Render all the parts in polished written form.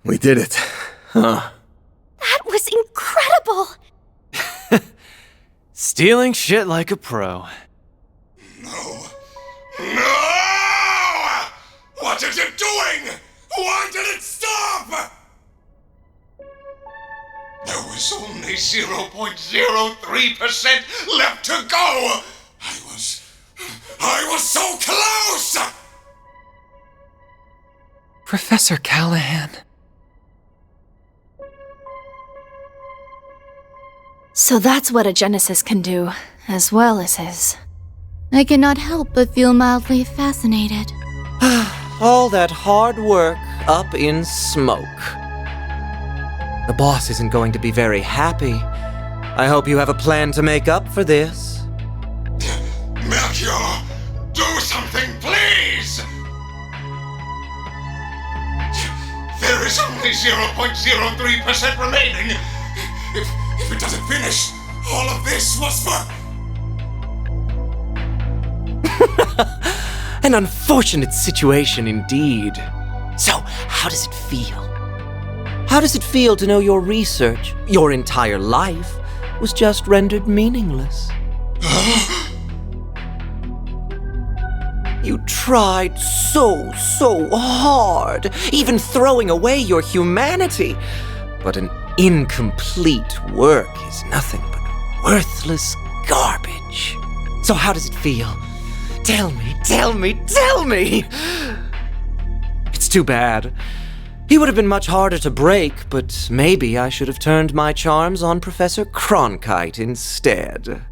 We did it, huh? That was incredible! Stealing shit like a pro. No! No! What is it doing? Why did it stop? There was only 0.03% left to go! I was so close! Professor Callaghan. So that's what a Genesis can do, as well as his. I cannot help but feel mildly fascinated. All that hard work up in smoke. The boss isn't going to be very happy. I hope you have a plan to make up for this. Melchior, do something, please! There is only 0.03% remaining. If it doesn't finish, all of this was for... An unfortunate situation indeed. So, how does it feel? How does it feel to know your research, your entire life, was just rendered meaningless? You tried so hard, even throwing away your humanity. But an incomplete work is nothing but worthless garbage. So how does it feel? Tell me! It's too bad. He would have been much harder to break, but maybe I should have turned my charms on Professor Cronkite instead.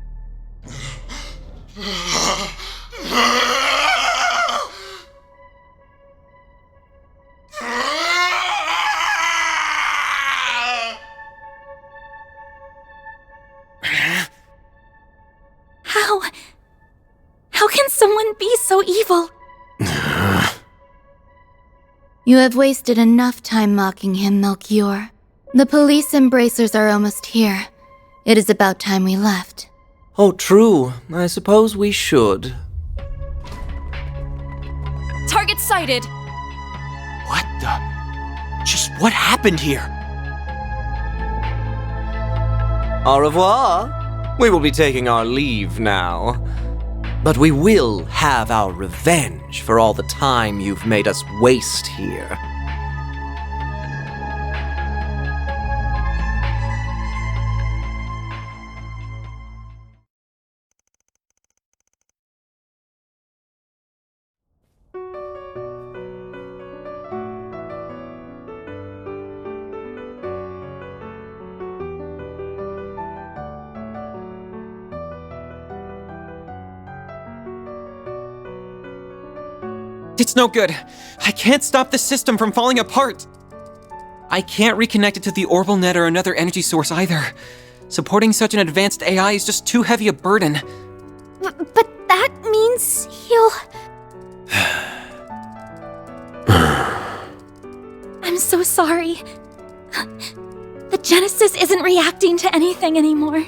How can someone be so evil? You have wasted enough time mocking him, Melchior. The police embracers are almost here. It is about time we left. Oh, true. I suppose we should. Target sighted! What the? Just what happened here? Au revoir. We will be taking our leave now. But we will have our revenge for all the time you've made us waste here. It's no good. I can't stop the system from falling apart. I can't reconnect it to the orbital net or another energy source either. Supporting such an advanced AI is just too heavy a burden. But that means he'll... I'm so sorry. The Genesis isn't reacting to anything anymore.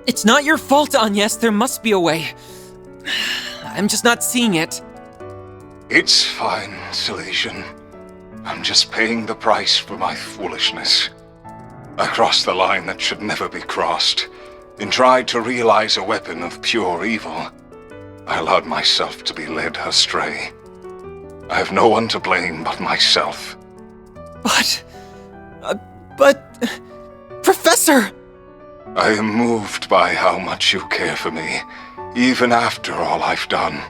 It's not your fault, Agnes. There must be a way. I'm just not seeing it. It's fine, Salesian. I'm just paying the price for my foolishness. I crossed the line that should never be crossed, and tried to realize a weapon of pure evil. I allowed myself to be led astray. I have no one to blame but myself. But... Professor! I am moved by how much you care for me, even after all I've done.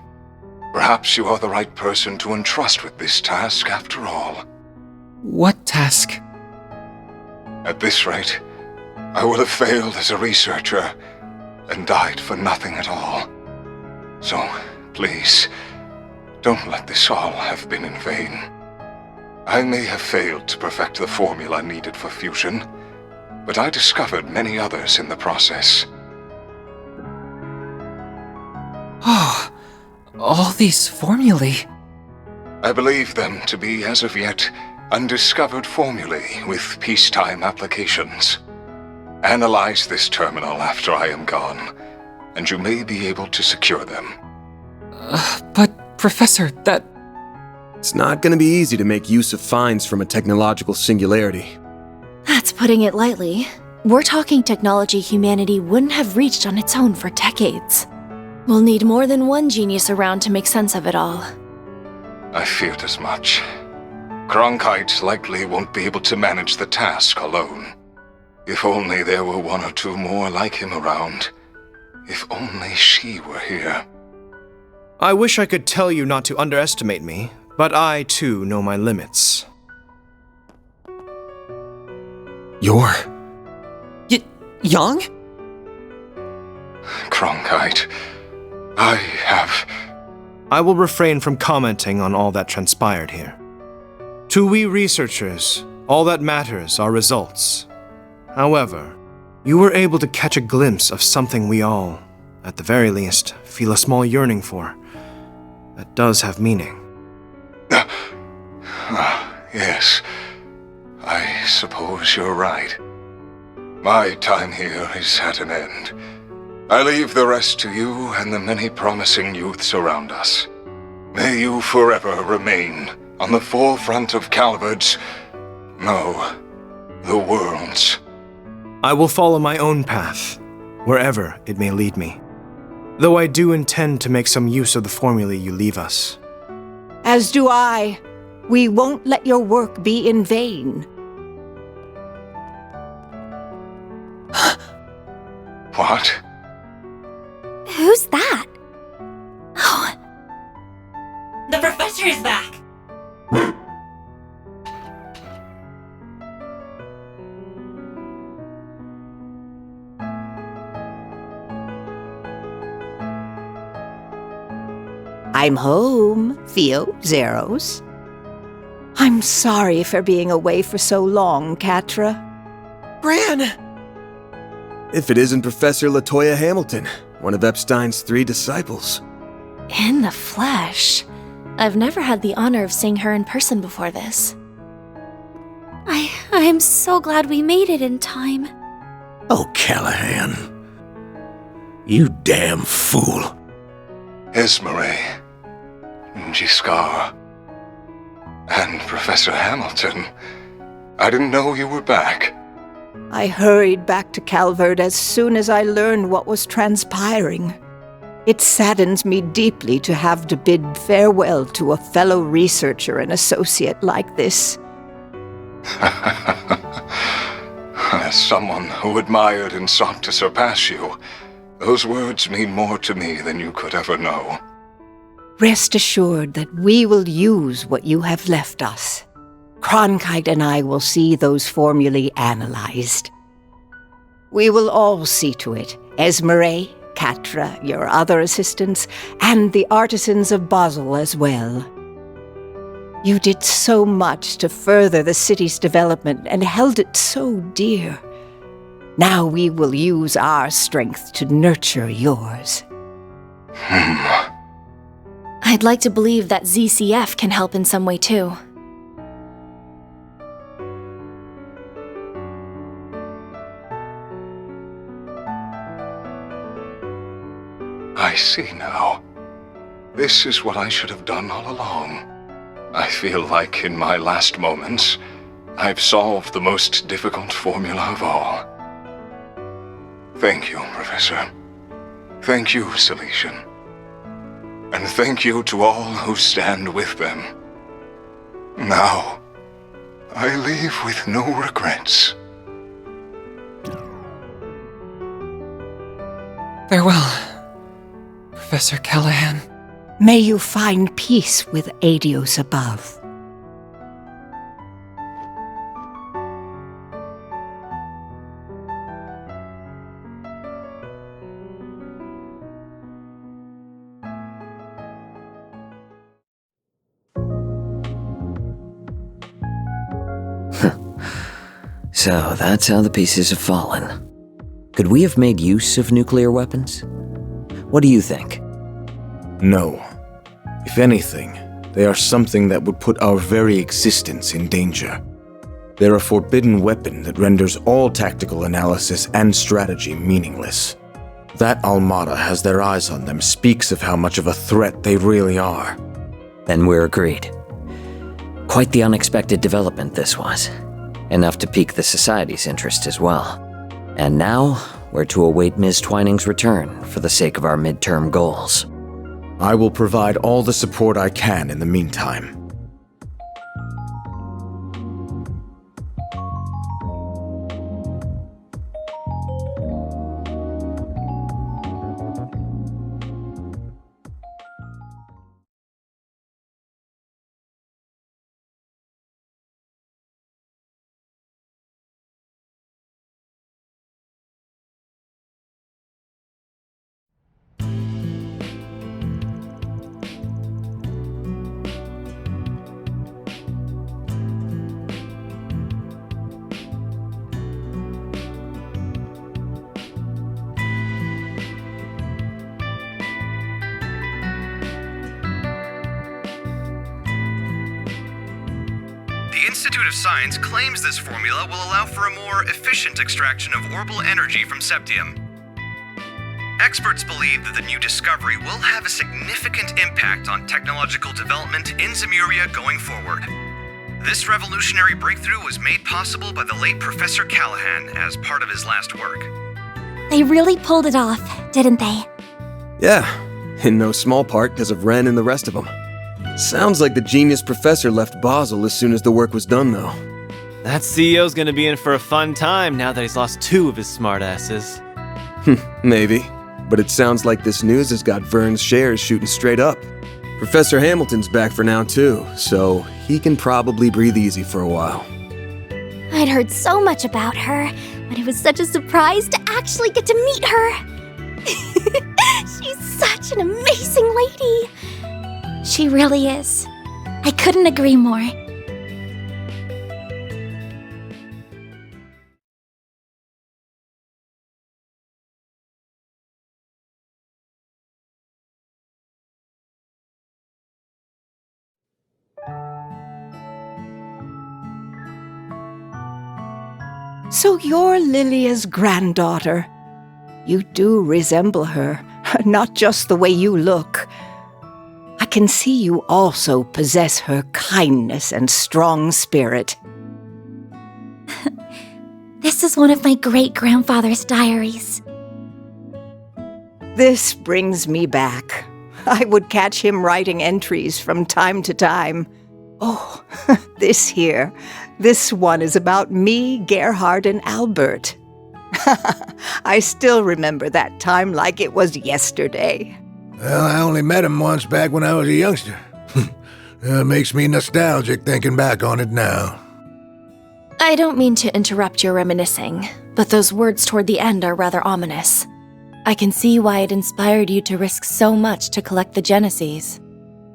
Perhaps you are the right person to entrust with this task after all. What task? At this rate, I will have failed as a researcher and died for nothing at all. So, please, don't let this all have been in vain. I may have failed to perfect the formula needed for fusion, but I discovered many others in the process. Oh, all these formulae. I believe them to be, as of yet, undiscovered formulae with peacetime applications. Analyze this terminal after I am gone, and you may be able to secure them. But, Professor, that... It's not gonna be easy to make use of finds from a technological singularity. That's putting it lightly. We're talking technology humanity wouldn't have reached on its own for decades. We'll need more than one genius around to make sense of it all. I feared as much. Cronkite likely won't be able to manage the task alone. If only there were one or two more like him around. If only she were here. I wish I could tell you not to underestimate me, but I, too, know my limits. You're... Young? Cronkite, I will refrain from commenting on all that transpired here. To we researchers, all that matters are results. However, you were able to catch a glimpse of something we all, at the very least, feel a small yearning for. That does have meaning. Yes. I suppose you're right. My time here is at an end. I leave the rest to you and the many promising youths around us. May you forever remain on the forefront of Calvard's, no, the world's. I will follow my own path, wherever it may lead me. Though I do intend to make some use of the formulae you leave us. As do I. We won't let your work be in vain. What? Who's that? Oh, The professor is back! I'm home, Theo, Zeros. I'm sorry for being away for so long, Catra. Bran! If it isn't Professor LaToya Hamilton, one of Epstein's 3 disciples. in the flesh. I've never had the honor of seeing her in person before this. I'm so glad we made it in time. Oh, Callaghan. You damn fool. Esmeralda, Giscard, and Professor Hamilton. I didn't know you were back. I hurried back to Calvard as soon as I learned what was transpiring. It saddens me deeply to have to bid farewell to a fellow researcher and associate like this. As someone who admired and sought to surpass you, those words mean more to me than you could ever know. Rest assured that we will use what you have left us. Cronkite and I will see those formulae analyzed. We will all see to it, Esmeralda, Catra, your other assistants, and the artisans of Basel as well. You did so much to further the city's development and held it so dear. Now we will use our strength to nurture yours. I'd like to believe that ZCF can help in some way too. I see now. This is what I should have done all along. I feel like in my last moments, I've solved the most difficult formula of all. Thank you, Professor. Thank you, Salesian. And thank you to all who stand with them. Now, I leave with no regrets. Farewell, Professor Callaghan. May you find peace with Adios above. So that's how the pieces have fallen. Could we have made use of nuclear weapons? What do you think? No. If anything, they are something that would put our very existence in danger. They're a forbidden weapon that renders all tactical analysis and strategy meaningless. That Almada has their eyes on them speaks of how much of a threat they really are. Then we're agreed. Quite the unexpected development this was. Enough to pique the Society's interest as well. And now, we're to await Ms. Twining's return for the sake of our midterm goals. I will provide all the support I can in the meantime. The Institute of Science claims this formula will allow for a more efficient extraction of orbital energy from septium. Experts believe that the new discovery will have a significant impact on technological development in Zemuria going forward. This revolutionary breakthrough was made possible by the late Professor Callaghan as part of his last work. They really pulled it off, didn't they? Yeah, in no small part because of Ren and the rest of them. Sounds like the genius professor left Basel as soon as the work was done, though. That CEO's gonna be in for a fun time now that he's lost 2 of his smartasses. Maybe, but it sounds like this news has got Vern's shares shooting straight up. Professor Hamilton's back for now, too, so he can probably breathe easy for a while. I'd heard so much about her, but it was such a surprise to actually get to meet her. She's such an amazing lady. She really is. I couldn't agree more. So you're Lilia's granddaughter. You do resemble her, not just the way you look. I can see you also possess her kindness and strong spirit. This is one of my great-grandfather's diaries. This brings me back. I would catch him writing entries from time to time. Oh, this here. This one is about me, Gerhard, and Albert. I still remember that time like it was yesterday. Well, I only met him once back when I was a youngster. Makes me nostalgic thinking back on it now. I don't mean to interrupt your reminiscing, but those words toward the end are rather ominous. I can see why it inspired you to risk so much to collect the Genesees.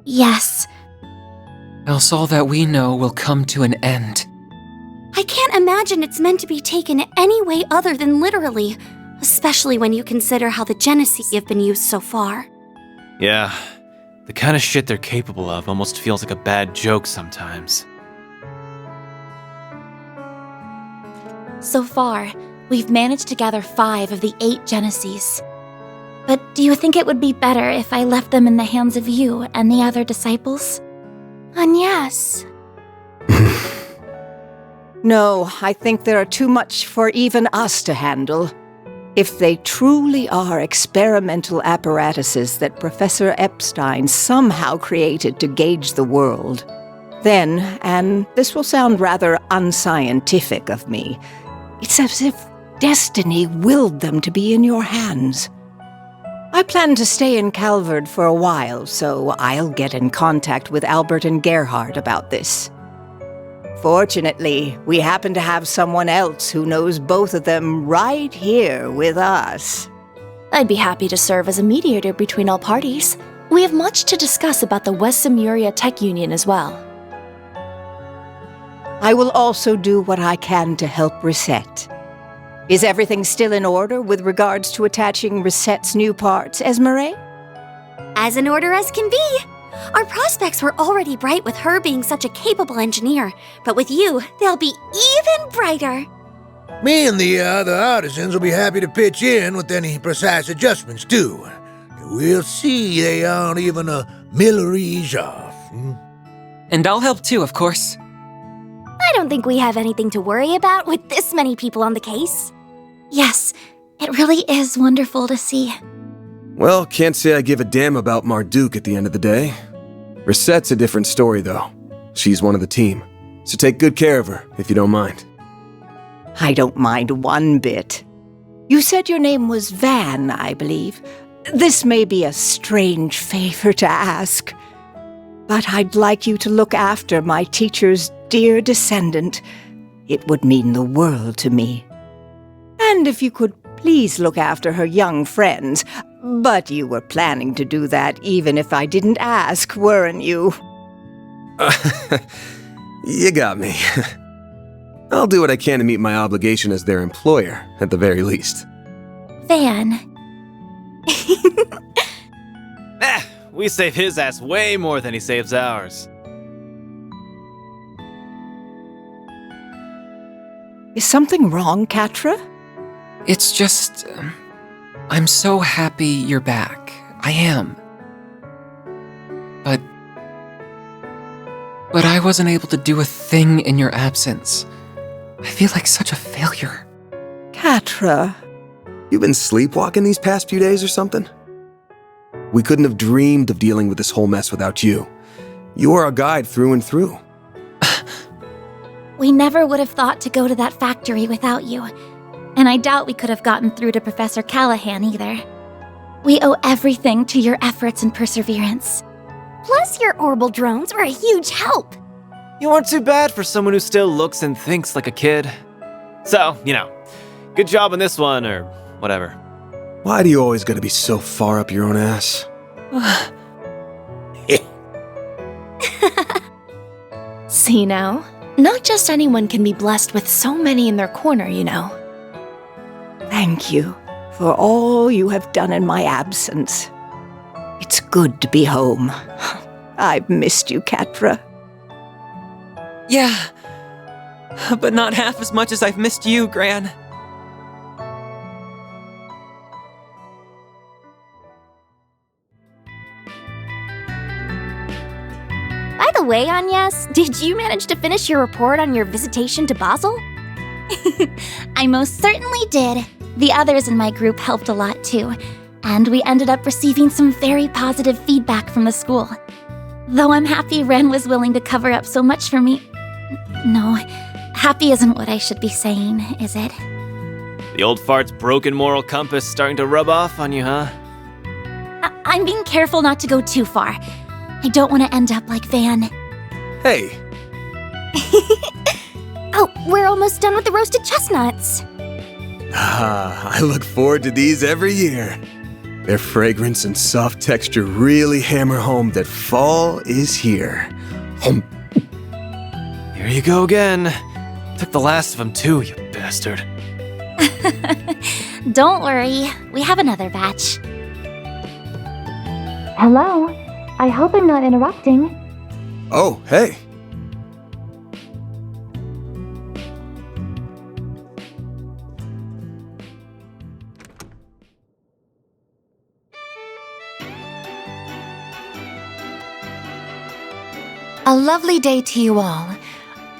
Yes. Else all that we know will come to an end. I can't imagine it's meant to be taken any way other than literally, especially when you consider how the Genesee have been used so far. Yeah, the kind of shit they're capable of almost feels like a bad joke sometimes. So far, we've managed to gather 5 of the 8 Genesees. But do you think it would be better if I left them in the hands of you and the other disciples? And yes. No, I think there are too much for even us to handle. If they truly are experimental apparatuses that Professor Epstein somehow created to gauge the world, then, and this will sound rather unscientific of me, it's as if destiny willed them to be in your hands. I plan to stay in Calvard for a while, so I'll get in contact with Albert and Gerhard about this. Fortunately, we happen to have someone else who knows both of them right here with us. I'd be happy to serve as a mediator between all parties. We have much to discuss about the West Zemuria Tech Union as well. I will also do what I can to help Reset. Is everything still in order with regards to attaching Reset's new parts, Esmeralda? As in order as can be. Our prospects were already bright with her being such a capable engineer, but with you, they'll be even brighter. Me and the other artisans will be happy to pitch in with any precise adjustments, too. We'll see they aren't even a millerige off. And I'll help too, of course. I don't think we have anything to worry about with this many people on the case. Yes, it really is wonderful to see. Well, can't say I give a damn about Marduk at the end of the day. Resette's a different story, though. She's one of the team, so take good care of her, if you don't mind. I don't mind one bit. You said your name was Van, I believe. This may be a strange favor to ask, but I'd like you to look after my teacher's dear descendant. It would mean the world to me. And if you could please look after her young friends. But you were planning to do that even if I didn't ask, weren't you? You got me. I'll do what I can to meet my obligation as their employer, at the very least. Van. We save his ass way more than he saves ours. Is something wrong, Catra? It's just... I'm so happy you're back. I am. But I wasn't able to do a thing in your absence. I feel like such a failure. Catra. You been sleepwalking these past few days or something? We couldn't have dreamed of dealing with this whole mess without you. You are our guide through and through. We never would have thought to go to that factory without you. And I doubt we could have gotten through to Professor Callaghan either. We owe everything to your efforts and perseverance. Plus, your orbital drones were a huge help. You weren't too bad for someone who still looks and thinks like a kid. So, good job on this one, or whatever. Why do you always gotta be so far up your own ass? See now? Not just anyone can be blessed with so many in their corner, you know. Thank you for all you have done in my absence. It's good to be home. I've missed you, Catra. Yeah, but not half as much as I've missed you, Gran. By the way, Agnes, did you manage to finish your report on your visitation to Basel? I most certainly did. The others in my group helped a lot too, and we ended up receiving some very positive feedback from the school. Though I'm happy Ren was willing to cover up so much for me. No, happy isn't what I should be saying, is it? The old fart's broken moral compass starting to rub off on you, huh? I'm being careful not to go too far. I don't want to end up like Van. Hey! Oh, we're almost done with the roasted chestnuts. I look forward to these every year. Their fragrance and soft texture really hammer home that fall is here. Here you go again. Took the last of them too, you bastard. Don't worry, we have another batch. Hello, I hope I'm not interrupting. Oh, hey. A lovely day to you all.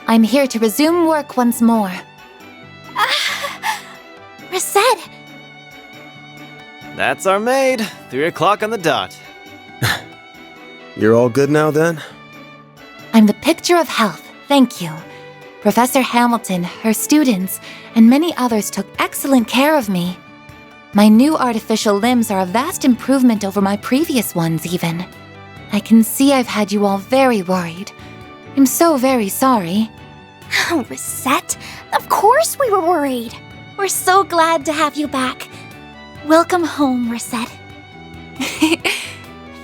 I'm here to resume work once more. Reset! That's our maid. 3 o'clock on the dot. You're all good now, then? I'm the picture of health, thank you. Professor Hamilton, her students, and many others took excellent care of me. My new artificial limbs are a vast improvement over my previous ones, even. I can see I've had you all very worried. I'm so very sorry. Oh, Reset, of course we were worried. We're so glad to have you back. Welcome home, Reset.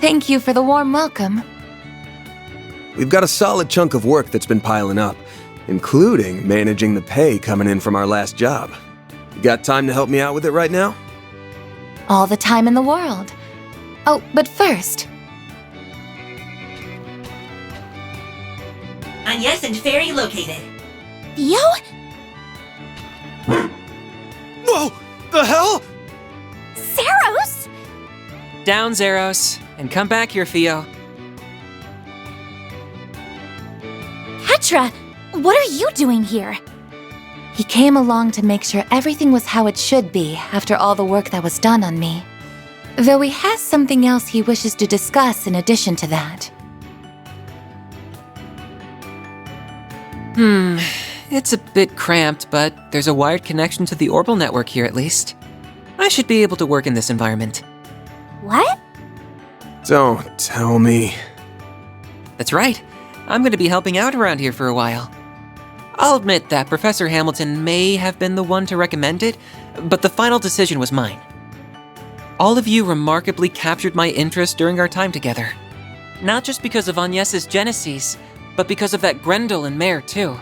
Thank you for the warm welcome. We've got a solid chunk of work that's been piling up, including managing the pay coming in from our last job. You got time to help me out with it right now? All the time in the world. Oh, but first... Agnes and Fairy located. Theo? Whoa! The hell? Zeros? Down, Zeros, and come back here, Theo. Catra, what are you doing here? He came along to make sure everything was how it should be after all the work that was done on me. Though he has something else he wishes to discuss in addition to that. It's a bit cramped, but there's a wired connection to the orbital network here at least. I should be able to work in this environment. What? Don't tell me. That's right. I'm going to be helping out around here for a while. I'll admit that Professor Hamilton may have been the one to recommend it, but the final decision was mine. All of you remarkably captured my interest during our time together. Not just because of Agnes's Genesis, but because of that Grendel and Mare, too.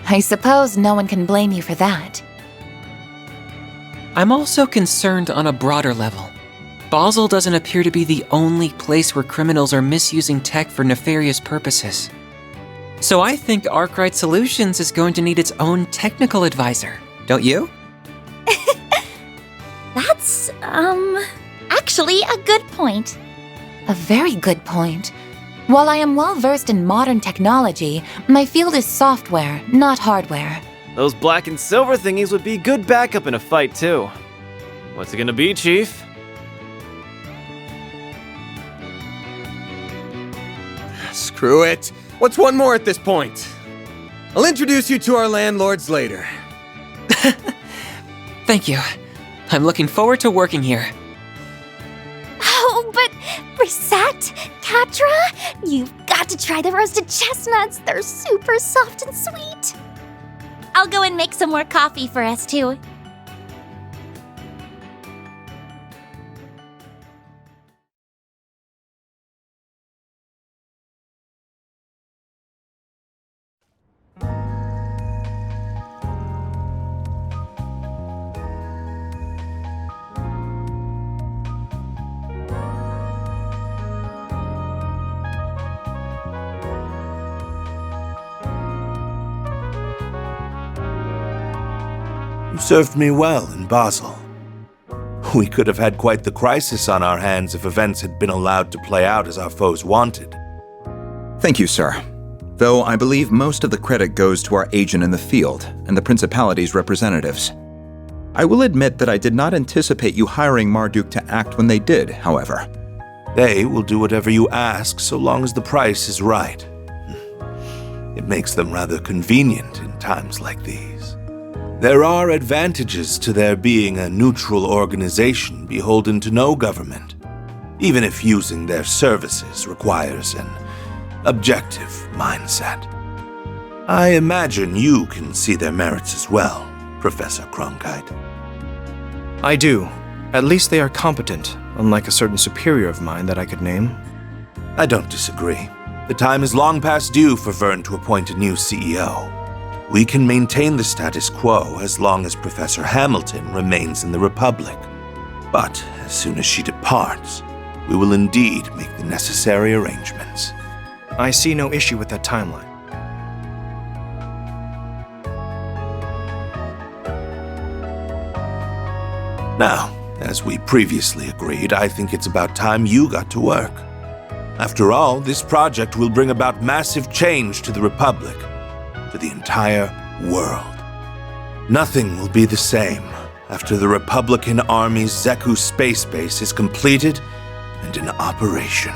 I suppose no one can blame you for that. I'm also concerned on a broader level. Basel doesn't appear to be the only place where criminals are misusing tech for nefarious purposes. So I think Arkwright Solutions is going to need its own technical advisor, don't you? That's, actually a good point. A very good point. While I am well versed in modern technology, my field is software, not hardware. Those black and silver thingies would be good backup in a fight, too. What's it gonna be, Chief? Screw it. What's one more at this point? I'll introduce you to our landlords later. Thank you. I'm looking forward to working here. Oh, but Reset, Catra, you've got to try the roasted chestnuts. They're super soft and sweet. I'll go and make some more coffee for us, too. You served me well in Basel. We could have had quite the crisis on our hands if events had been allowed to play out as our foes wanted. Thank you, sir. Though I believe most of the credit goes to our agent in the field and the Principality's representatives. I will admit that I did not anticipate you hiring Marduk to act when they did, however. They will do whatever you ask so long as the price is right. It makes them rather convenient in times like these. There are advantages to their being a neutral organization beholden to no government, even if using their services requires an objective mindset. I imagine you can see their merits as well, Professor Cronkite. I do. At least they are competent, unlike a certain superior of mine that I could name. I don't disagree. The time is long past due for Vern to appoint a new CEO. We can maintain the status quo as long as Professor Hamilton remains in the Republic. But as soon as she departs, we will indeed make the necessary arrangements. I see no issue with that timeline. Now, as we previously agreed, I think it's about time you got to work. After all, this project will bring about massive change to the Republic, to the entire world. Nothing will be the same after the Republican Army's Zeku space base is completed and in operation.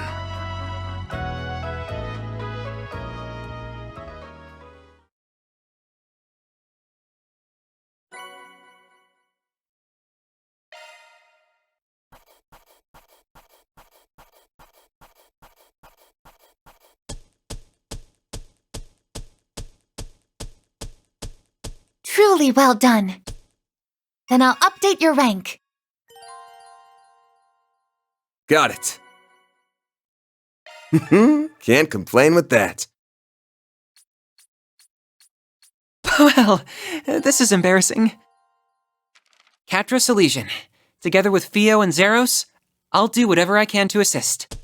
Truly well done. Then I'll update your rank. Got it. Can't complain with that. Well, this is embarrassing. Catra Salesian. Together with Fio and Zeros, I'll do whatever I can to assist.